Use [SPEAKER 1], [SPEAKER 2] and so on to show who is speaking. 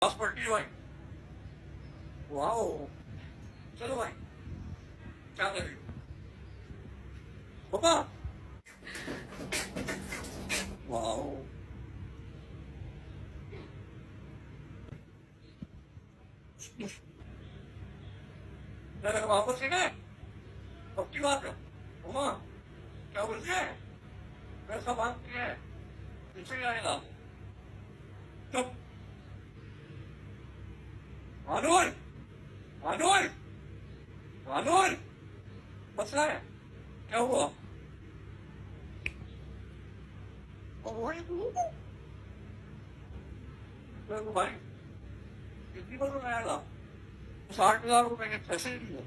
[SPEAKER 1] Passport की भाई। Wow, चलो भाई, क्या कर रही हो पापा? वाओ, मेरे वापस सीखा है। पक्की बात है उमा, क्या बोलते हैं? पैसा मांगती है, पीछे आएगा। चुप, मानोर, मानोर, मानोर, मसला है, क्या हुआ? मेरे भाई कितनी बार आएगा? 60,000 रुपए के पैसे दिए।